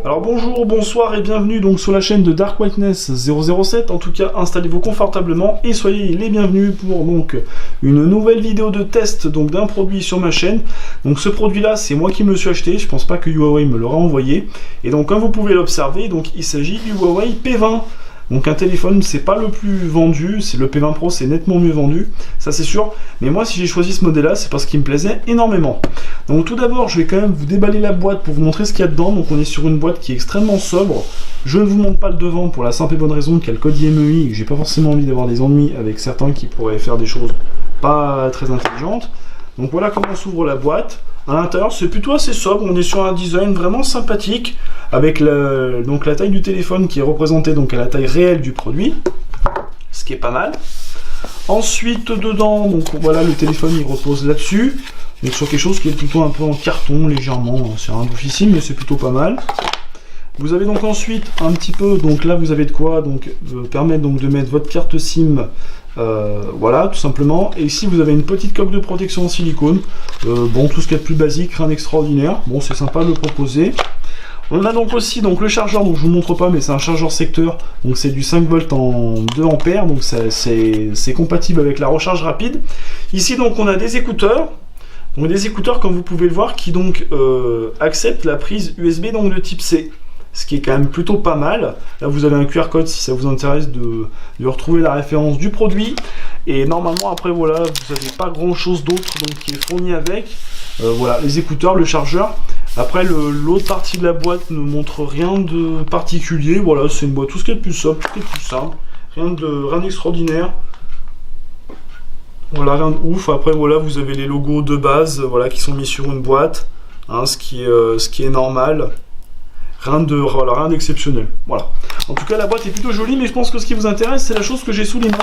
Alors bonjour, bonsoir et bienvenue donc sur la chaîne de Dark Whiteness 007. En tout cas, installez-vous confortablement et soyez les bienvenus pour donc une nouvelle vidéo de test donc d'un produit sur ma chaîne. Donc ce produit-là, c'est moi qui me le suis acheté. Je pense pas que Huawei me l'aura envoyé. Et donc comme vous pouvez l'observer, donc il s'agit du Huawei P20. Donc un téléphone, c'est pas le plus vendu, c'est le P20 Pro, c'est nettement mieux vendu, ça c'est sûr. Mais moi, si j'ai choisi ce modèle-là, c'est parce qu'il me plaisait énormément. Donc tout d'abord, je vais quand même vous déballer la boîte pour vous montrer ce qu'il y a dedans. Donc on est sur une boîte qui est extrêmement sobre. Je ne vous montre pas le devant pour la simple et bonne raison qu'il y a le code IMEI et que j'ai pas forcément envie d'avoir des ennuis avec certains qui pourraient faire des choses pas très intelligentes. Donc voilà comment s'ouvre la boîte. À l'intérieur, c'est plutôt assez sobre, on est sur un design vraiment sympathique, avec donc la taille du téléphone qui est représentée donc à la taille réelle du produit, ce qui est pas mal. Ensuite, dedans, donc voilà, le téléphone il repose là-dessus, donc sur quelque chose qui est plutôt un peu en carton, légèrement, c'est un difficile, mais c'est plutôt pas mal. Vous avez donc ensuite un petit peu, donc là vous avez de quoi donc permettre donc de mettre votre carte SIM. Voilà, tout simplement. Et ici vous avez une petite coque de protection en silicone. Bon, tout ce qu'il y a de plus basique, rien d'extraordinaire. Bon, c'est sympa de le proposer. On a donc aussi donc le chargeur, donc je vous montre pas, mais c'est un chargeur secteur. Donc c'est du 5 volts en 2 ampères, donc c'est compatible avec la recharge rapide. Ici donc on a des écouteurs. Donc des écouteurs, comme vous pouvez le voir, qui donc acceptent la prise USB donc de type C. Ce qui est quand même plutôt pas mal. Là vous avez un QR code si ça vous intéresse de retrouver la référence du produit. Et normalement après voilà, vous n'avez pas grand chose d'autre donc qui est fourni avec. Voilà, les écouteurs, le chargeur. Après l'autre partie de la boîte ne montre rien de particulier. Voilà, c'est une boîte, tout ce qui est de plus sobre, tout ce qui est de plus simple. Rien d'extraordinaire. Voilà, rien de ouf. Après voilà, vous avez les logos de base voilà, qui sont mis sur une boîte. Hein, ce qui est normal. Rien d'exceptionnel. Voilà. En tout cas, la boîte est plutôt jolie, mais je pense que ce qui vous intéresse, c'est la chose que j'ai sous les mains.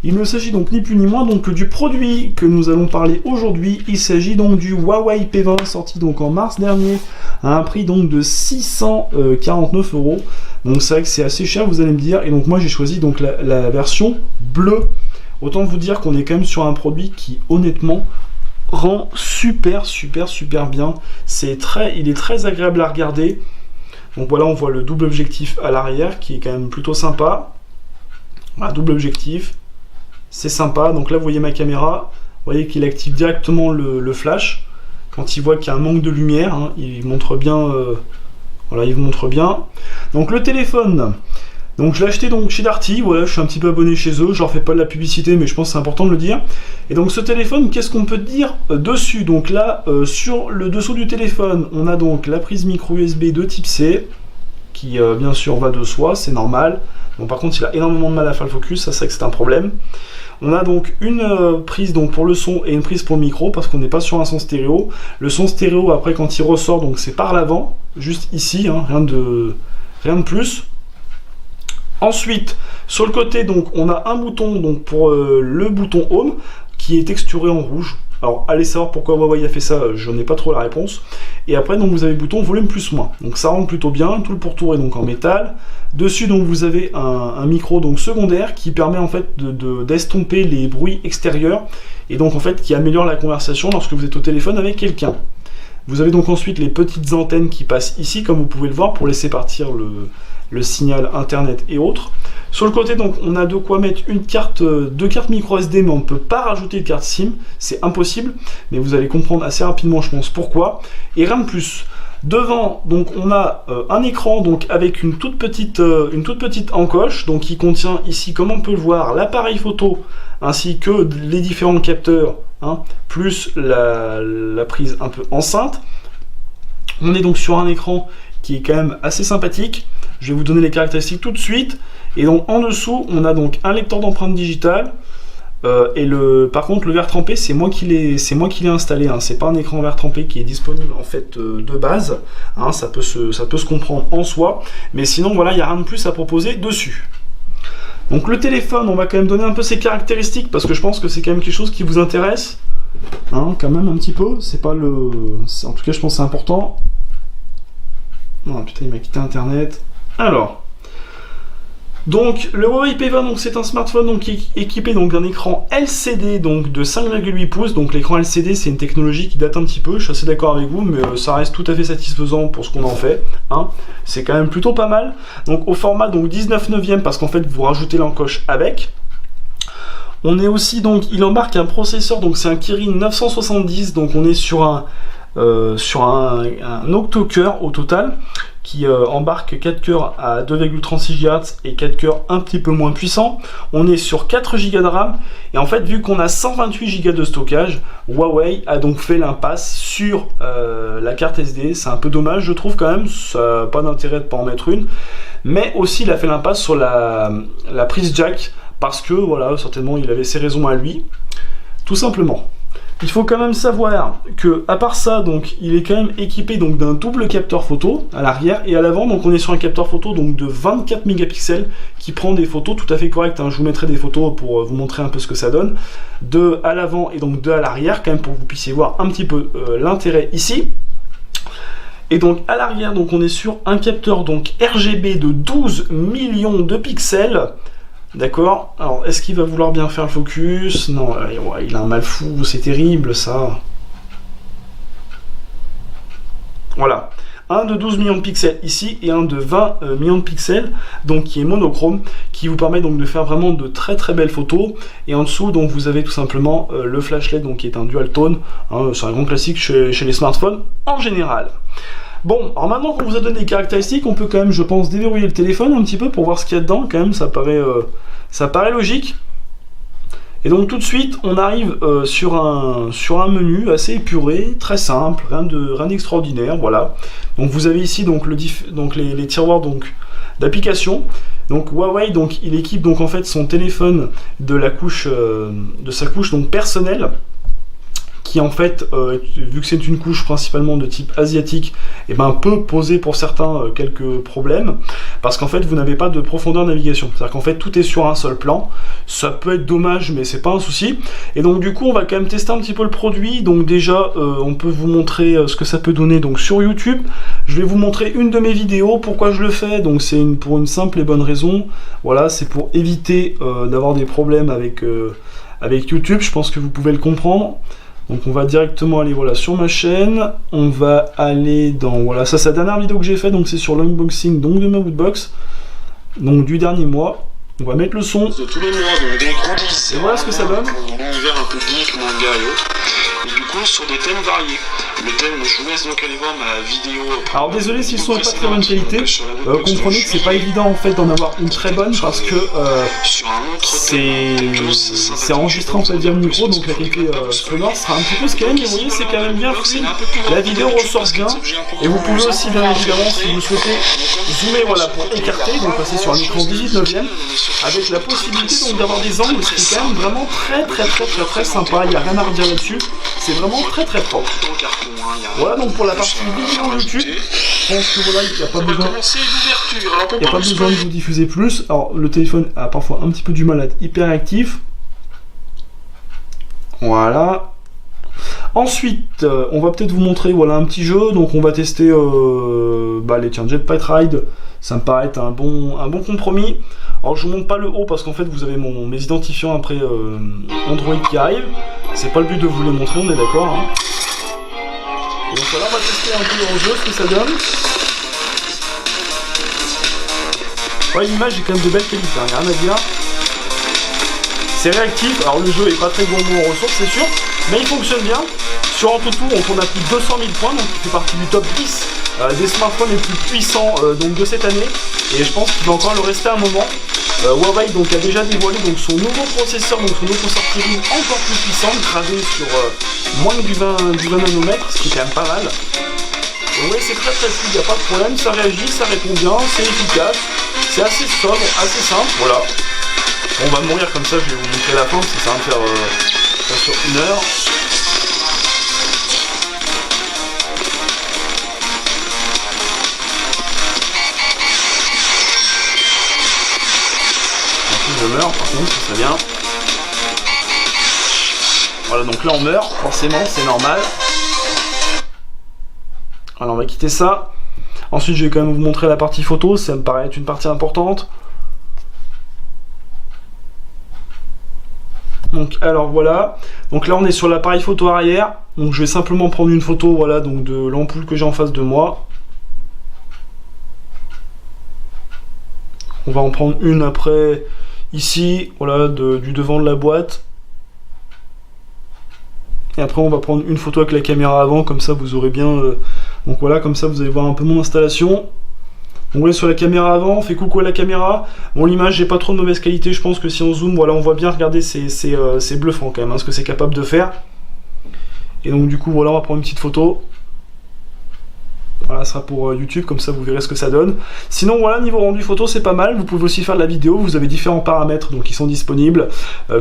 Il ne s'agit donc ni plus ni moins donc que du produit que nous allons parler aujourd'hui. Il s'agit donc du Huawei P20, sorti donc en mars dernier, à un prix donc de 649 €. Donc c'est vrai que c'est assez cher, vous allez me dire. Et donc moi, j'ai choisi donc la version bleue. Autant vous dire qu'on est quand même sur un produit qui, honnêtement, rend super bien. Il est très agréable à regarder. Donc voilà, on voit le double objectif à l'arrière qui est quand même plutôt sympa. Voilà, double objectif, c'est sympa. Donc là, vous voyez ma caméra, vous voyez qu'il active directement le flash. Quand il voit qu'il y a un manque de lumière, hein, il montre bien. Voilà, il vous montre bien. Donc le téléphone, donc je l'ai acheté donc chez Darty. Voilà, je suis un petit peu abonné chez eux. Je leur fais pas de la publicité, mais je pense que c'est important de le dire. Et donc ce téléphone, qu'est-ce qu'on peut dire dessus? Donc là, sur le dessous du téléphone, on a donc la prise micro USB de type C, qui bien sûr va de soi, c'est normal. Bon, par contre, il a énormément de mal à faire le focus, ça c'est que c'est un problème. On a donc une prise donc pour le son et une prise pour le micro, parce qu'on n'est pas sur un son stéréo. Le son stéréo, après quand il ressort, donc c'est par l'avant, juste ici, hein, rien de plus. Ensuite, sur le côté, donc, on a un bouton donc, pour le bouton Home qui est texturé en rouge. Alors, allez savoir pourquoi Huawei a fait ça, je n'ai pas trop la réponse. Et après, donc, vous avez le bouton volume plus-moins. Donc, ça rentre plutôt bien. Tout le pourtour est donc en métal. Dessus, donc, vous avez un micro donc, secondaire qui permet en fait d'estomper les bruits extérieurs et donc en fait qui améliore la conversation lorsque vous êtes au téléphone avec quelqu'un. Vous avez donc ensuite les petites antennes qui passent ici, comme vous pouvez le voir, pour laisser partir le signal internet et autres. Sur le côté, donc, on a de quoi mettre deux cartes micro SD, mais on ne peut pas rajouter de carte SIM, c'est impossible, mais vous allez comprendre assez rapidement, je pense, pourquoi. Et rien de plus. Devant, donc, on a un écran donc avec une toute petite encoche, donc qui contient ici, comme on peut le voir, l'appareil photo ainsi que les différents capteurs, hein, plus la prise un peu enceinte. On est donc sur un écran qui est quand même assez sympathique. Je vais vous donner les caractéristiques tout de suite. Et donc en dessous, on a donc un lecteur d'empreintes digitales. Par contre, le verre trempé, c'est moi qui l'ai installé. Hein. C'est pas un écran verre trempé qui est disponible en fait de base. Hein. Ça peut se comprendre en soi. Mais sinon, voilà, il n'y a rien de plus à proposer dessus. Donc le téléphone, on va quand même donner un peu ses caractéristiques parce que je pense que c'est quand même quelque chose qui vous intéresse. Hein, quand même un petit peu. C'est pas le. En tout cas, je pense que c'est important. Non, putain, il m'a quitté Internet. Alors. Donc le Huawei P20, donc c'est un smartphone donc, qui est équipé donc d'un écran LCD donc de 5,8 pouces. Donc l'écran LCD c'est une technologie qui date un petit peu, je suis assez d'accord avec vous, mais ça reste tout à fait satisfaisant pour ce qu'on en fait. Hein. C'est quand même plutôt pas mal. Donc au format donc 19/9 parce qu'en fait vous rajoutez l'encoche avec. On est aussi donc, il embarque un processeur, donc c'est un Kirin 970, donc on est sur un octo-cœur au total, qui embarque 4 cœurs à 2,36 GHz et 4 cœurs un petit peu moins puissants. On est sur 4 Go de RAM, et en fait, vu qu'on a 128 Go de stockage, Huawei a donc fait l'impasse sur la carte SD. C'est un peu dommage, je trouve quand même, ça n'a pas d'intérêt de ne pas en mettre une, mais aussi il a fait l'impasse sur la prise jack, parce que, voilà, certainement il avait ses raisons à lui, tout simplement. Il faut quand même savoir que, à part ça, donc, il est quand même équipé donc d'un double capteur photo à l'arrière et à l'avant. Donc on est sur un capteur photo donc de 24 mégapixels qui prend des photos tout à fait correctes. Hein. Je vous mettrai des photos pour vous montrer un peu ce que ça donne. Deux à l'avant et donc deux à l'arrière, quand même pour que vous puissiez voir un petit peu l'intérêt ici. Et donc à l'arrière, donc on est sur un capteur donc RGB de 12 millions de pixels. D'accord, alors est-ce qu'il va vouloir bien faire le focus? Non, ouais, il a un mal fou, c'est terrible ça. Voilà, un de 12 millions de pixels ici et un de 20 millions de pixels, donc qui est monochrome, qui vous permet donc de faire vraiment de très très belles photos. Et en dessous, donc vous avez tout simplement le flashlight, donc qui est un dual tone, hein, c'est un grand classique chez les smartphones en général. Bon, alors maintenant qu'on vous a donné des caractéristiques, on peut quand même, je pense, déverrouiller le téléphone un petit peu pour voir ce qu'il y a dedans. Quand même, ça paraît logique. Et donc tout de suite, on arrive sur un menu assez épuré, très simple, rien d'extraordinaire, voilà. Donc vous avez ici donc les tiroirs donc d'applications. Donc Huawei, donc il équipe donc en fait son téléphone de sa couche donc personnelle, qui en fait, vu que c'est une couche principalement de type asiatique, et ben peut poser pour certains quelques problèmes, parce qu'en fait vous n'avez pas de profondeur de navigation, c'est-à-dire qu'en fait tout est sur un seul plan. Ça peut être dommage, mais c'est pas un souci. Et donc du coup on va quand même tester un petit peu le produit. Donc déjà on peut vous montrer ce que ça peut donner donc sur YouTube. Je vais vous montrer une de mes vidéos. Pourquoi je le fais? Donc c'est pour une simple et bonne raison, voilà, c'est pour éviter d'avoir des problèmes avec YouTube. Je pense que vous pouvez le comprendre. Donc on va directement aller voilà sur ma chaîne, on va aller dans, voilà, ça c'est la dernière vidéo que j'ai fait, donc c'est sur l'unboxing donc de ma Woodbox, donc du dernier mois. On va mettre le son. De tous les mois, donc des gros et voilà ce que ça donne. Univers un peu geek, manga et autres. Et du coup sur des thèmes variés. Le thème, je vous laisse donc aller voir ma vidéo. Alors désolé s'ils sont pas très bonne qualité, comprenez que c'est pas évident en fait d'en avoir une très bonne parce que c'est enregistré en fait via le micro, donc la qualité sonore sera un petit peu scannée, mais vous voyez c'est quand même bien fluide. La vidéo ressort bien et vous pouvez aussi bien évidemment si vous souhaitez zoomer voilà pour écarter, donc passer sur un écran 18/9 avec la possibilité donc d'avoir des angles, ce qui est quand même vraiment très sympa. Il n'y a rien à redire là-dessus, c'est vraiment très propre. Voilà donc pour la partie vidéo YouTube, je pense que voilà, il n'y a pas besoin de vous diffuser plus. Alors le téléphone a parfois un petit peu du mal à être hyper actif. Voilà. Ensuite, on va peut-être vous montrer voilà un petit jeu. Donc on va tester les Jetpack Ride. Ça me paraît être un bon compromis. Alors je vous montre pas le haut parce qu'en fait vous avez mes identifiants après Android qui arrive. C'est pas le but de vous les montrer, on est d'accord. Hein. Et donc voilà, on va tester un peu le jeu, ce que ça donne. Ouais, l'image est quand même de belle qualité, hein, y a rien à dire. C'est réactif, alors le jeu est pas très gourmand en ressources, c'est sûr, mais il fonctionne bien. Sur AnTuTu, on tourne à plus de 200 000 points, donc il fait partie du top 10 des smartphones les plus puissants donc de cette année. Et je pense qu'il va encore le rester un moment. Huawei donc a déjà dévoilé donc son nouveau processeur, donc son nouveau processeur Kirin encore plus puissant, gravé sur moins du 20 nanomètres, ce qui est quand même pas mal. Donc oui, c'est très fluide, il n'y a pas de problème, ça réagit, ça répond bien, c'est efficace, c'est assez sobre, assez simple, voilà. On va mourir comme ça, je vais vous montrer la fin, parce que ça va me faire sur 1 heure. Je meurs par contre, ça serait bien. Voilà, donc là on meurt, forcément, c'est normal. Alors on va quitter ça. Ensuite je vais quand même vous montrer la partie photo, ça me paraît être une partie importante. Donc alors voilà, donc là on est sur l'appareil photo arrière, donc je vais simplement prendre une photo, voilà, donc de l'ampoule que j'ai en face de moi. On va en prendre une après ici, voilà, du devant de la boîte. Et après on va prendre une photo avec la caméra avant, comme ça vous aurez bien... donc voilà, comme ça vous allez voir un peu mon installation. Donc voilà, sur la caméra avant, on fait coucou à la caméra. Bon, l'image j'ai pas trop de mauvaise qualité, je pense que si on zoome, voilà, on voit bien, regardez, c'est bluffant quand même, hein, ce que c'est capable de faire. Et donc du coup, voilà, on va prendre une petite photo. Voilà, ça sera pour YouTube, comme ça vous verrez ce que ça donne. Sinon voilà, niveau rendu photo c'est pas mal, vous pouvez aussi faire de la vidéo, vous avez différents paramètres donc qui sont disponibles,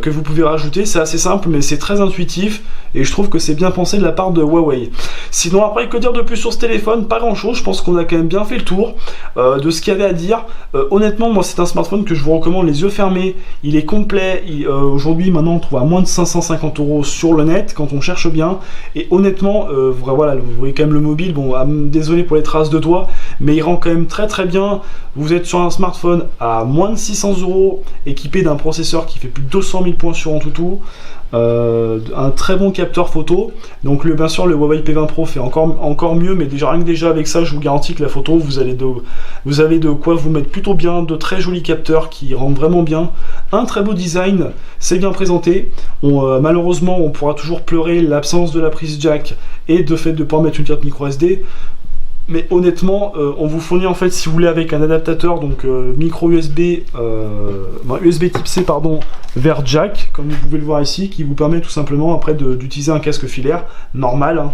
que vous pouvez rajouter, c'est assez simple mais c'est très intuitif, et je trouve que c'est bien pensé de la part de Huawei. Sinon après, que dire de plus sur ce téléphone? Pas grand chose, je pense qu'on a quand même bien fait le tour de ce qu'il y avait à dire. Honnêtement, moi c'est un smartphone que je vous recommande les yeux fermés, il est complet, aujourd'hui maintenant on trouve à moins de 550 € sur le net, quand on cherche bien, et honnêtement, voilà, vous voyez quand même le mobile, bon, désolé pour les traces de doigts, mais il rend quand même très très bien. Vous êtes sur un smartphone à moins de 600 €, équipé d'un processeur qui fait plus de 200 000 points sur AnTuTu, un très bon capteur photo. Donc bien sûr le Huawei P20 Pro fait encore mieux, mais déjà rien que déjà avec ça, je vous garantis que la photo, vous avez de quoi vous mettre plutôt bien, de très jolis capteurs qui rendent vraiment bien, un très beau design, c'est bien présenté. Malheureusement on pourra toujours pleurer l'absence de la prise jack et de fait de ne pas mettre une carte micro SD. Mais honnêtement, on vous fournit en fait, si vous voulez, avec un adaptateur, donc micro USB, USB type C, pardon, vers jack, comme vous pouvez le voir ici, qui vous permet tout simplement après d'utiliser un casque filaire normal. Hein.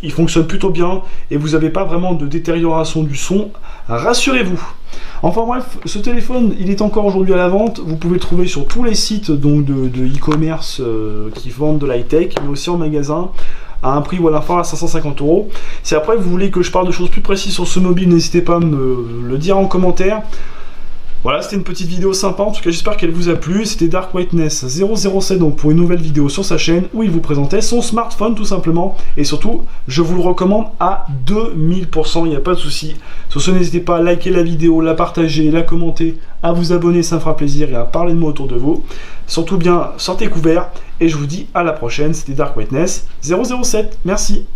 Il fonctionne plutôt bien et vous n'avez pas vraiment de détérioration du son, rassurez-vous. Enfin bref, ce téléphone, il est encore aujourd'hui à la vente. Vous pouvez le trouver sur tous les sites donc de e-commerce qui vendent de l'high-tech, mais aussi en magasin, à un prix voilà, à 550 €. Si après vous voulez que je parle de choses plus précises sur ce mobile, n'hésitez pas à me le dire en commentaire. Voilà, c'était une petite vidéo sympa, en tout cas j'espère qu'elle vous a plu. C'était Dark Whiteness 007 donc pour une nouvelle vidéo sur sa chaîne où il vous présentait son smartphone tout simplement. Et surtout, je vous le recommande à 2000%, il n'y a pas de souci. Sur ce, n'hésitez pas à liker la vidéo, la partager, la commenter, à vous abonner, ça me fera plaisir, et à parler de moi autour de vous. Surtout bien, sortez couverts, et je vous dis à la prochaine. C'était Dark Whiteness 007, merci.